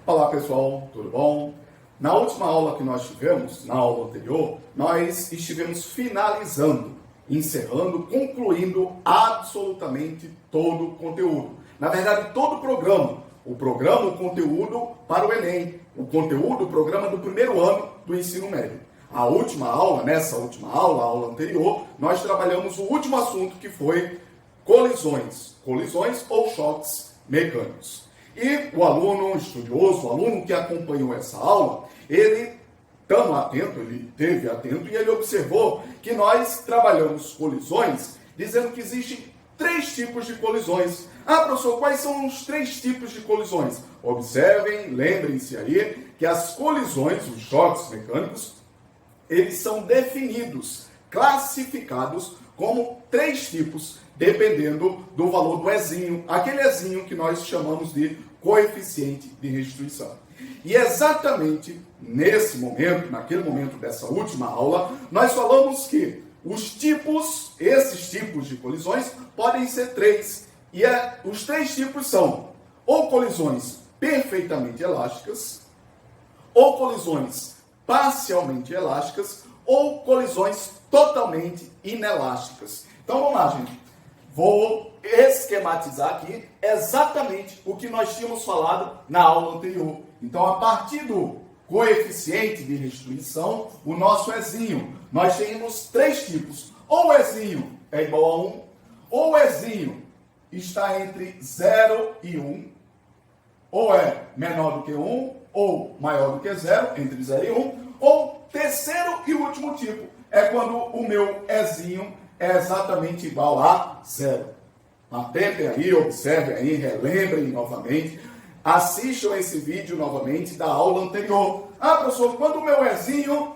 Olá pessoal, tudo bom? Na última aula que nós tivemos, na aula anterior, nós estivemos finalizando, encerrando, concluindo absolutamente todo o conteúdo. Na verdade, todo o programa. O conteúdo para o Enem. O conteúdo, o programa do primeiro ano do ensino médio. A última aula, nessa última aula, a aula anterior, nós trabalhamos o último assunto que foi colisões. Colisões ou choques mecânicos. E o aluno estudioso, o aluno que acompanhou essa aula, ele esteve atento e ele observou que nós trabalhamos colisões, dizendo que existem 3 tipos de colisões. Ah, professor, quais são os 3 tipos de colisões? Observem, lembrem-se aí, que as colisões, os choques mecânicos, eles são definidos, classificados como 3 tipos, dependendo do valor do Ezinho, aquele Ezinho que nós chamamos de coeficiente de restituição. E exatamente nesse momento, naquele momento dessa última aula, nós falamos que esses tipos de colisões podem ser 3. E os 3 tipos são ou colisões perfeitamente elásticas, ou colisões parcialmente elásticas, ou colisões totalmente inelásticas. Então vamos lá, gente. Vou esquematizar aqui exatamente o que nós tínhamos falado na aula anterior. Então, a partir do coeficiente de restituição, o nosso Ezinho, nós temos 3 tipos. Ou o Ezinho é igual a 1, ou o Ezinho está entre 0 e 1, ou é menor do que 1, ou maior do que 0, entre 0 e 1, ou terceiro e último tipo, é quando o meu Ezinho é exatamente igual a 0. Atentem aí, observem aí, relembrem novamente, assistam esse vídeo novamente da aula anterior. Ah, professor, quando o meu Ezinho,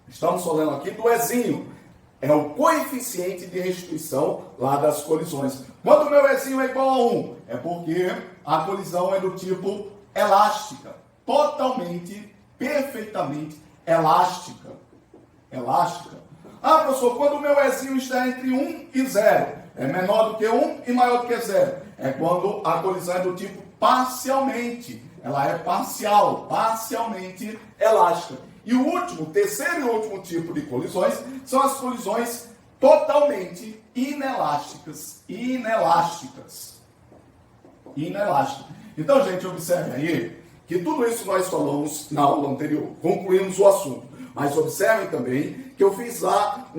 estamos falando aqui do Ezinho, é o coeficiente de restituição lá das colisões. Quando o meu Ezinho é igual a 1, é porque a colisão é do tipo elástica, totalmente, perfeitamente elástica. Elástica. Ah, professor, quando o meu Ezinho está entre 1 e 0, é menor do que 1 e maior do que 0. É quando a colisão é do tipo parcialmente. Ela é parcial, parcialmente elástica. E o terceiro e último tipo de colisões são as colisões totalmente inelásticas. Inelásticas. Então, gente, observe aí que tudo isso nós falamos na aula anterior. Concluímos o assunto. Mas observem também que eu fiz lá,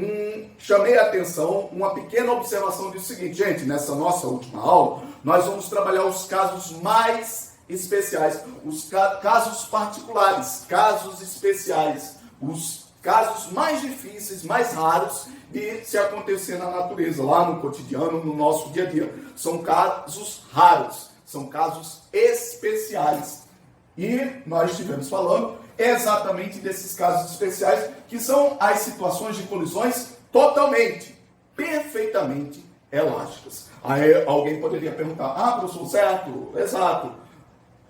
chamei a atenção, uma pequena observação do seguinte, gente, nessa nossa última aula, nós vamos trabalhar os casos mais especiais, os casos particulares, casos especiais, os casos mais difíceis, mais raros de se acontecer na natureza, lá no cotidiano, no nosso dia a dia. São casos raros, são casos especiais. E nós estivemos falando exatamente desses casos especiais, que são as situações de colisões totalmente, perfeitamente elásticas. Aí alguém poderia perguntar, professor, certo, exato.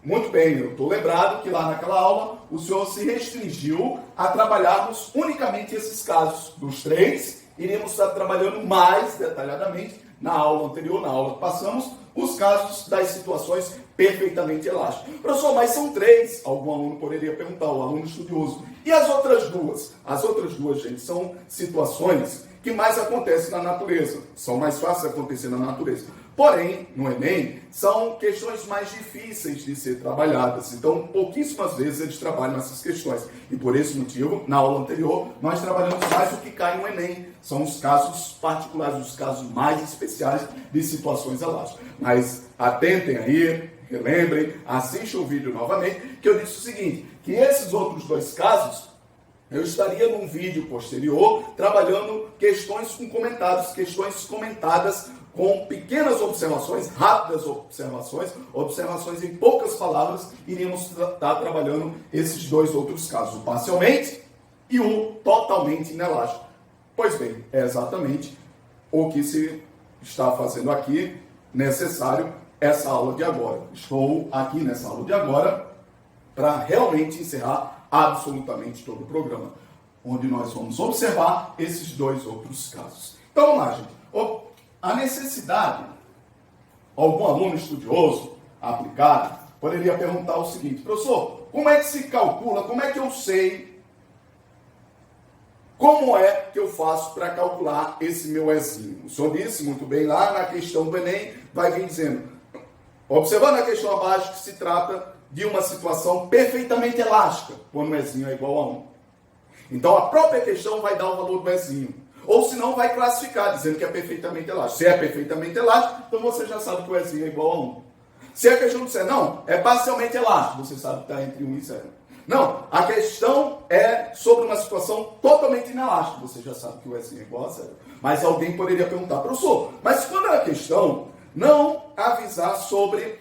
Muito bem, eu estou lembrado que lá naquela aula o senhor se restringiu a trabalharmos unicamente esses casos. Dos 3, iríamos estar trabalhando mais detalhadamente na aula anterior, na aula que passamos, os casos das situações perfeitamente elásticas. Professor, mas são 3, algum aluno poderia perguntar, o aluno estudioso. E as outras 2? As outras 2, gente, são situações que mais acontecem na natureza, são mais fáceis de acontecer na natureza. Porém, no Enem, são questões mais difíceis de ser trabalhadas. Então, pouquíssimas vezes eles trabalham essas questões. E por esse motivo, na aula anterior, nós trabalhamos mais o que cai no Enem. São os casos particulares, os casos mais especiais de situações elásticas. Mas atentem aí, relembrem, assistam o vídeo novamente, que eu disse o seguinte, que esses outros 2 casos, eu estaria num vídeo posterior trabalhando questões com comentários, questões comentadas com pequenas observações, rápidas observações em poucas palavras, iríamos estar trabalhando esses 2 outros casos, o parcialmente e o totalmente inelástico. Pois bem, é exatamente o que se está fazendo aqui, necessário, essa aula de agora. Estou aqui nessa aula de agora para realmente encerrar absolutamente todo o programa, onde nós vamos observar esses 2 outros casos. Então, vamos lá, gente. A necessidade, algum aluno estudioso, aplicado, poderia perguntar o seguinte: professor, como é que se calcula, como é que eu sei, como é que eu faço para calcular esse meu Ezinho? O senhor disse muito bem lá na questão do Enem, vai vir dizendo, observando a questão abaixo, que se trata de uma situação perfeitamente elástica, quando o Ezinho é igual a 1. Então a própria questão vai dar o valor do Ezinho. Ou se não, vai classificar, dizendo que é perfeitamente elástico. Se é perfeitamente elástico, então você já sabe que o Ezinho é igual a 1. Se a questão disser, não, é parcialmente elástico, você sabe que está entre 1 e 0. Não, a questão é sobre uma situação totalmente inelástica, você já sabe que o Ezinho é igual a 0. Mas alguém poderia perguntar, professor, mas quando a questão não avisar sobre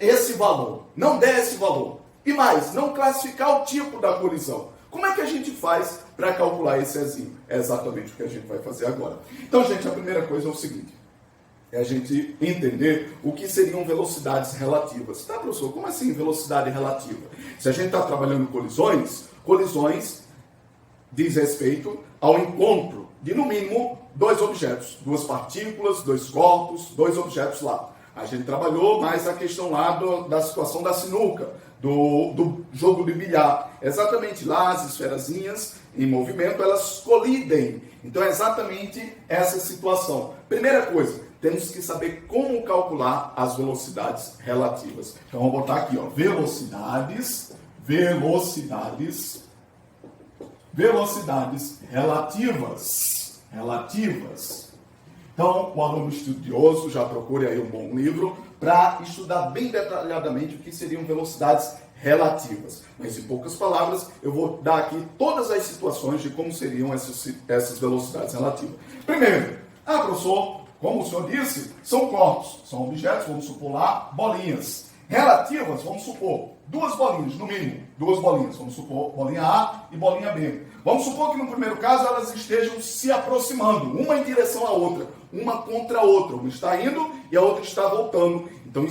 esse valor, não der esse valor, e mais, não classificar o tipo da colisão, como é que a gente faz para calcular esse Ezinho? É exatamente o que a gente vai fazer agora. Então, gente, a primeira coisa é o seguinte, é a gente entender o que seriam velocidades relativas. Tá, professor, como assim velocidade relativa? Se a gente está trabalhando colisões diz respeito ao encontro de, no mínimo, dois objetos, duas partículas, dois corpos, dois objetos lá. A gente trabalhou mais a questão lá da situação da sinuca, do jogo de bilhar. Exatamente lá, as esferazinhas em movimento, elas colidem. Então é exatamente essa situação. Primeira coisa, temos que saber como calcular as velocidades relativas. Então vamos botar aqui, ó, velocidades relativas. Então, o aluno estudioso já procure aí um bom livro para estudar bem detalhadamente o que seriam velocidades relativas. Mas, em poucas palavras, eu vou dar aqui todas as situações de como seriam essas velocidades relativas. Primeiro, professor, como o senhor disse, são corpos, são objetos, vamos supor lá, bolinhas. Relativas, vamos supor, duas bolinhas, no mínimo, duas bolinhas. Vamos supor bolinha A e bolinha B. Vamos supor que no primeiro caso elas estejam se aproximando, uma em direção à outra, uma contra a outra. Uma está indo e a outra está voltando. Então,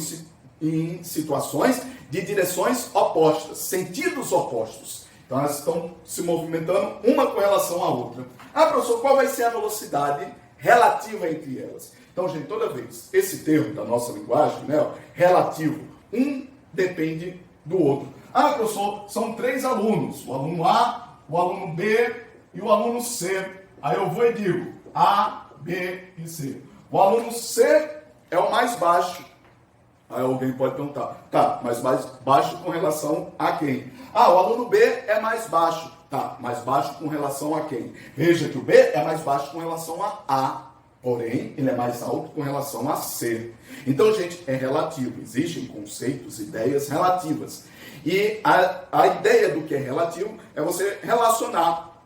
em situações de direções opostas, sentidos opostos. Então, elas estão se movimentando uma com relação à outra. Professor, qual vai ser a velocidade relativa entre elas? Então, gente, toda vez, esse termo da nossa linguagem, né, relativo, um depende do outro. Professor, são 3 alunos, o aluno A, o aluno B e o aluno C. Aí eu vou e digo A, B e C. O aluno C é o mais baixo. Aí alguém pode perguntar, tá, mas mais baixo com relação a quem? O aluno B é mais baixo. Tá, mais baixo com relação a quem? Veja que o B é mais baixo com relação a, porém, ele é mais alto com relação a C. Então, gente, é relativo. Existem conceitos, ideias relativas. E a ideia do que é relativo é você relacionar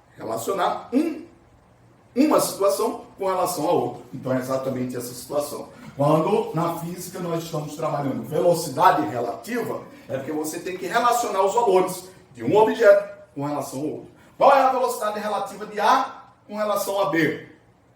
uma situação com relação a outra. Então, é exatamente essa situação. Quando na física nós estamos trabalhando velocidade relativa, é porque você tem que relacionar os valores de um objeto com relação ao outro. Qual é a velocidade relativa de A com relação a B?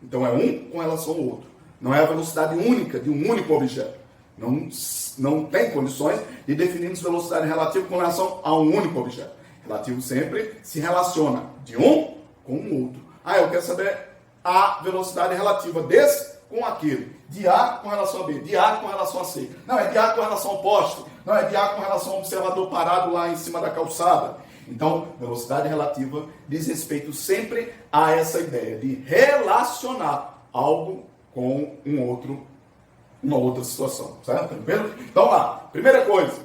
Então é um com relação ao outro. Não é a velocidade única de um único objeto. Não tem condições de definirmos velocidade relativa com relação a um único objeto. Relativo sempre se relaciona de um com o outro. Eu quero saber a velocidade relativa desse com aquele. De A com relação a B. De A com relação a C. Não, é de A com relação ao poste. Não, é de A com relação ao observador parado lá em cima da calçada. Então, velocidade relativa diz respeito sempre a essa ideia de relacionar algo com uma outra situação, certo? Tranquilo? Então, lá, primeira coisa,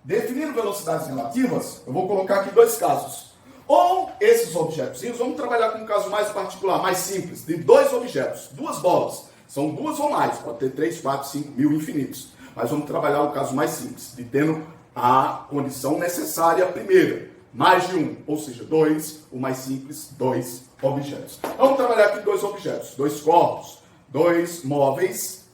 definindo velocidades relativas, eu vou colocar aqui 2 casos. Ou esses objetos, vamos trabalhar com um caso mais particular, mais simples, de 2 objetos, 2 bolas, são 2 ou mais, pode ter 3, 4, 5, 1000, infinitos. Mas vamos trabalhar o caso mais simples, de tendo a condição necessária primeira. Mais de um, ou seja, 2, o mais simples, 2 objetos. Vamos trabalhar aqui 2 objetos, 2 corpos, 2 móveis,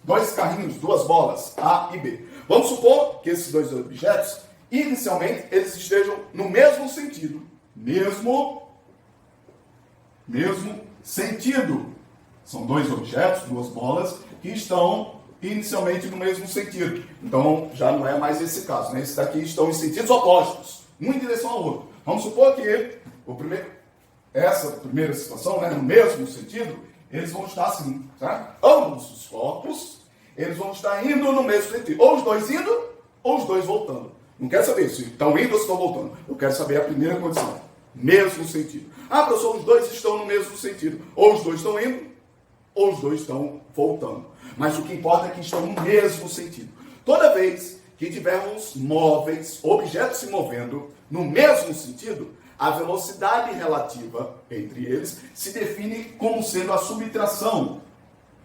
2 carrinhos, 2 bolas, A e B. Vamos supor que esses 2 objetos, inicialmente, eles estejam no mesmo sentido. Mesmo sentido. São 2 objetos, 2 bolas, que estão inicialmente no mesmo sentido. Então, já não é mais esse caso, né? Esses daqui estão em sentidos opostos. Um em direção ao outro. Vamos supor que essa primeira situação, né, no mesmo sentido, eles vão estar assim, certo? Ambos os corpos, eles vão estar indo no mesmo sentido. Ou os 2 indo, ou os dois voltando. Não quero saber se estão indo ou se estão voltando. Eu quero saber a primeira condição. Mesmo sentido. Ah, professor, os dois estão no mesmo sentido. Ou os dois estão indo, ou os dois estão voltando. Mas o que importa é que estão no mesmo sentido. Toda vez que tivermos móveis, objetos se movendo no mesmo sentido, a velocidade relativa entre eles se define como sendo a subtração.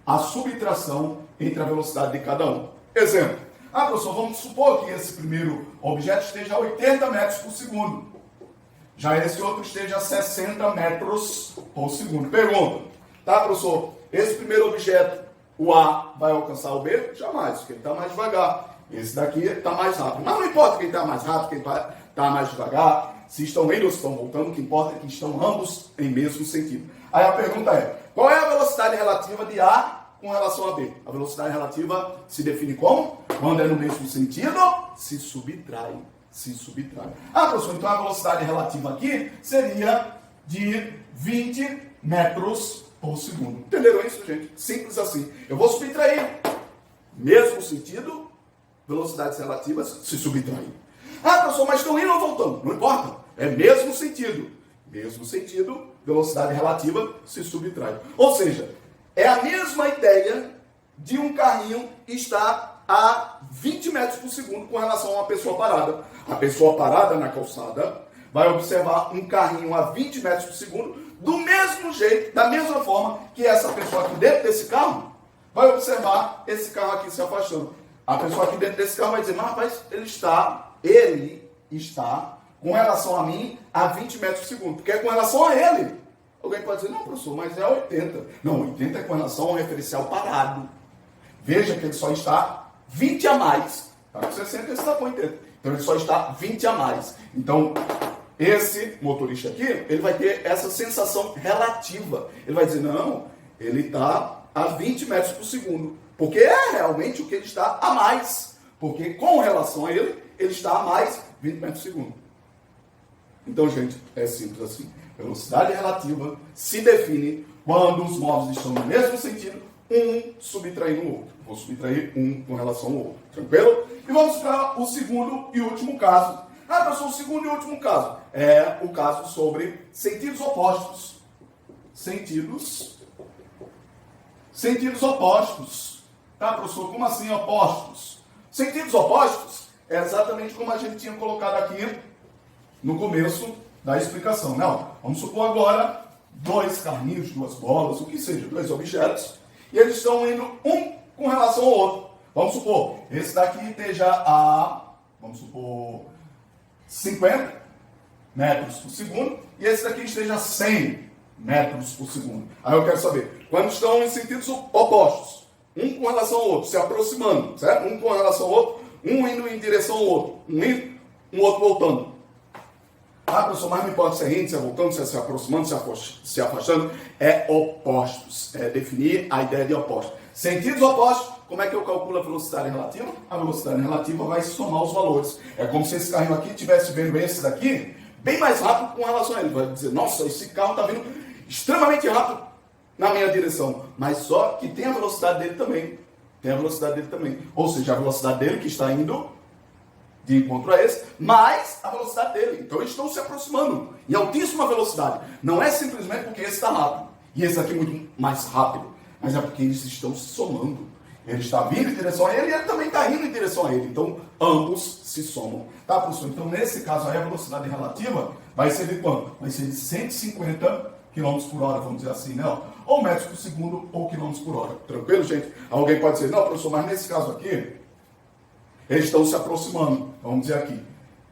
A subtração entre a velocidade de cada um. Exemplo. Ah, professor, vamos supor que esse primeiro objeto esteja a 80 metros por segundo. Já esse outro esteja a 60 metros por segundo. Pergunta. Tá, professor, esse primeiro objeto, o A, vai alcançar o B? Jamais, porque ele está mais devagar. Esse daqui está mais rápido. Mas não importa quem está mais rápido, quem está mais devagar, se estão indo ou se estão voltando, o que importa é que estão ambos em mesmo sentido. Aí a pergunta é, qual é a velocidade relativa de A com relação a B? A velocidade relativa se define como? Quando é no mesmo sentido, se subtrai. Se subtrai. Ah, professor, então a velocidade relativa aqui seria de 20 metros por segundo. Entenderam isso, gente? Simples assim. Eu vou subtrair. Mesmo sentido, velocidades relativas se subtraem. Ah, professor, mas estão indo ou voltando? Não importa. É mesmo sentido. Mesmo sentido, velocidade relativa se subtrai. Ou seja, é a mesma ideia de um carrinho estar a 20 metros por segundo com relação a uma pessoa parada. A pessoa parada na calçada vai observar um carrinho a 20 metros por segundo do mesmo jeito, da mesma forma que essa pessoa aqui dentro desse carro vai observar esse carro aqui se afastando. A pessoa aqui dentro desse carro vai dizer, mas rapaz, ele está com relação a mim a 20 metros por segundo, porque é com relação a ele. Alguém pode dizer, não, professor, mas é 80. Não, 80 é com relação ao referencial parado. Veja que ele só está 20 a mais. Está com 60, ele está com 80. Então ele só está 20 a mais. Então, esse motorista aqui, ele vai ter essa sensação relativa. Ele vai dizer, não, ele está a 20 metros por segundo. Porque é realmente o que ele está a mais. Porque com relação a ele, ele está a mais 20 metros por segundo. Então, gente, é simples assim. Velocidade relativa se define quando os móveis estão no mesmo sentido, um subtraindo o outro. Vou subtrair um com relação ao outro. Tranquilo? E vamos para o segundo e último caso. Ah, professor, o segundo e último caso é o caso sobre sentidos opostos. Sentidos opostos. Tá, professor? Como assim opostos? Sentidos opostos é exatamente como a gente tinha colocado aqui no começo da explicação. Não, vamos supor agora dois carrinhos, duas bolas, o que seja, dois objetos, e eles estão indo um com relação ao outro. Vamos supor, esse daqui esteja a, vamos supor, 50 metros por segundo, e esse daqui esteja a 100 metros por segundo. Aí eu quero saber, quando estão em sentidos opostos, um com relação ao outro, se aproximando, certo? Um com relação ao outro, um indo em direção ao outro, um indo, um outro voltando. Ah, professor, mas não importa se é indo, se é voltando, se é se aproximando, se afastando. É opostos. É definir a ideia de opostos. Sentidos opostos, como é que eu calculo a velocidade relativa? A velocidade relativa vai somar os valores. É como se esse carrinho aqui estivesse vendo esse daqui bem mais rápido com relação a ele. Vai dizer, nossa, esse carro está vindo extremamente rápido na minha direção. Mas só que tem a velocidade dele também. Tem a velocidade dele também. Ou seja, a velocidade dele que está indo de encontro a esse, mais a velocidade dele. Então eles estão se aproximando em altíssima velocidade. Não é simplesmente porque esse está rápido e esse aqui muito mais rápido, mas é porque eles estão se somando. Ele está vindo em direção a ele e ele também está indo em direção a ele. Então ambos se somam. Tá, professor? Então nesse caso aí a velocidade relativa vai ser de quanto? Vai ser de 150 km por hora, vamos dizer assim, né? Ou metros por segundo ou quilômetros por hora. Tranquilo, gente? Alguém pode dizer, não, professor, mas nesse caso aqui eles estão se aproximando. Vamos dizer aqui.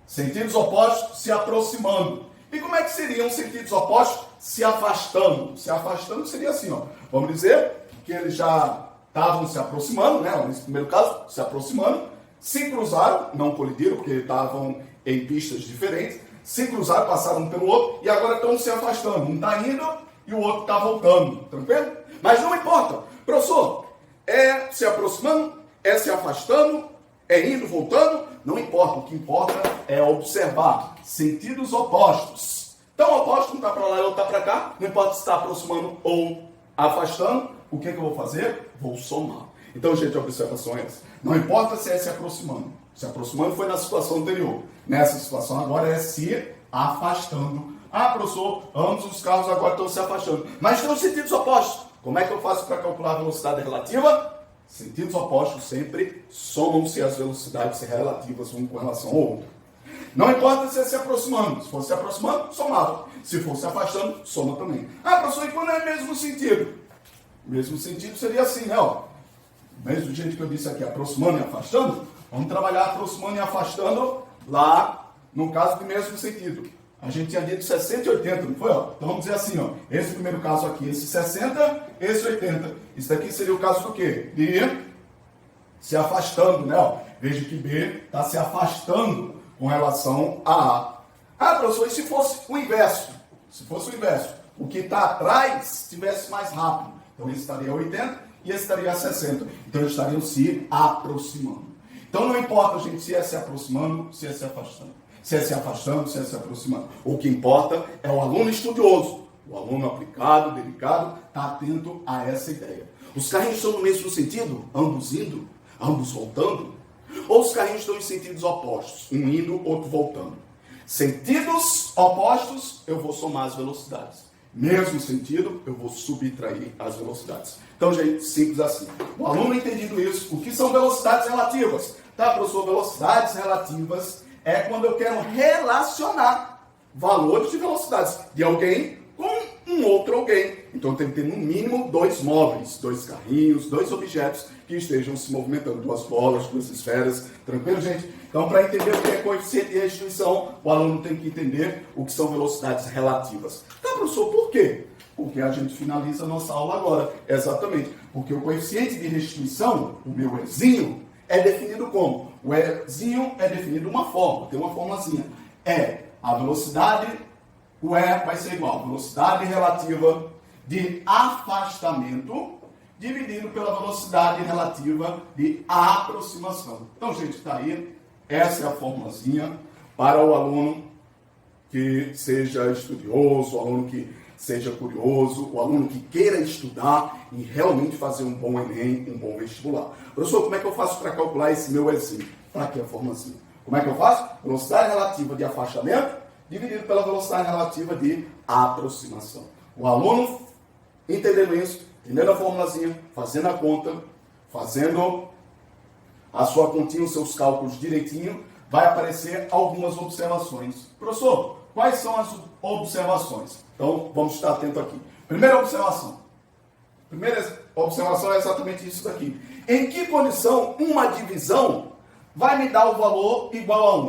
Sentidos opostos se aproximando. E como é que seriam sentidos opostos se afastando? Se afastando seria assim, ó. Vamos dizer que eles já estavam se aproximando, né? Nesse primeiro caso, se aproximando. Se cruzaram, não colidiram, porque estavam em pistas diferentes. Se cruzaram, passaram um pelo outro e agora estão se afastando. Um está indo e o outro está voltando. Tranquilo? Mas não importa. Professor, é se aproximando, é se afastando, é indo, voltando, não importa. O que importa é observar sentidos opostos. Então, oposto, um está para lá e outro está para cá. Não importa se está aproximando ou afastando. O que eu vou fazer? Vou somar. Então, gente, a observação é essa. Não importa se é se aproximando. Se aproximando foi na situação anterior. Nessa situação agora é se afastando. Ah, professor, ambos os carros agora estão se afastando. Mas estão em sentidos opostos. Como é que eu faço para calcular a velocidade relativa? Sentidos opostos sempre somam-se as velocidades relativas um com relação ao outro. Não importa se é se aproximando. Se for se aproximando, somava. Se for se afastando, soma também. Ah, professor, e quando é mesmo sentido? O mesmo sentido seria assim, né? Ó. Mesmo jeito que eu disse aqui, aproximando e afastando, vamos trabalhar aproximando e afastando lá no caso do mesmo sentido. A gente tinha dito 60 e 80, não foi? Ó? Então vamos dizer assim, ó, esse primeiro caso aqui, esse 60, esse 80. Isso daqui seria o caso do quê? De se afastando, né? Ó. Veja que B está se afastando com relação a A. Ah, professor, e se fosse o inverso? Se fosse o inverso, o que está atrás estivesse mais rápido. Então esse estaria a 80 e esse estaria a 60. Então eles estariam se aproximando. Então não importa, gente, se é se aproximando, se é se afastando. Se é se afastando, se é se aproximando. O que importa é o aluno estudioso. O aluno aplicado, dedicado, está atento a essa ideia. Os carrinhos estão no mesmo sentido? Ambos indo? Ambos voltando? Ou os carrinhos estão em sentidos opostos? Um indo, outro voltando. Sentidos opostos, eu vou somar as velocidades. Mesmo sentido, eu vou subtrair as velocidades. Então, gente, simples assim. O aluno entendendo isso, o que são velocidades relativas? Tá, professor? Velocidades relativas é quando eu quero relacionar valores de velocidades de alguém com um outro alguém. Então, tem que ter no mínimo dois móveis, dois carrinhos, dois objetos que estejam se movimentando. Duas bolas, duas esferas. Tranquilo, gente? Então, para entender o que é coeficiente de restituição, o aluno tem que entender o que são velocidades relativas. Tá, professor, por quê? Porque a gente finaliza a nossa aula agora. Exatamente. Porque o coeficiente de restituição, o meu Ezinho, é definido como? O Ezinho é definido de uma forma, tem uma formulazinha. É a velocidade, o E vai ser igual a velocidade relativa de afastamento dividido pela velocidade relativa de aproximação. Então, gente, está aí. Essa é a formulazinha para o aluno que seja estudioso, o aluno que seja curioso, o aluno que queira estudar e realmente fazer um bom Enem, um bom vestibular. Professor, como é que eu faço para calcular esse meu Ezinho? Está aqui a formulazinha. Como é que eu faço? Velocidade relativa de afastamento dividido pela velocidade relativa de aproximação. O aluno entendendo isso, entendendo a formulazinha, fazendo a conta, fazendo a sua continha, os seus cálculos direitinho, vai aparecer algumas observações. Professor, quais são as observações? Então, vamos estar atento aqui. Primeira observação. Primeira observação é exatamente isso daqui. Em que condição uma divisão vai me dar o valor igual a 1?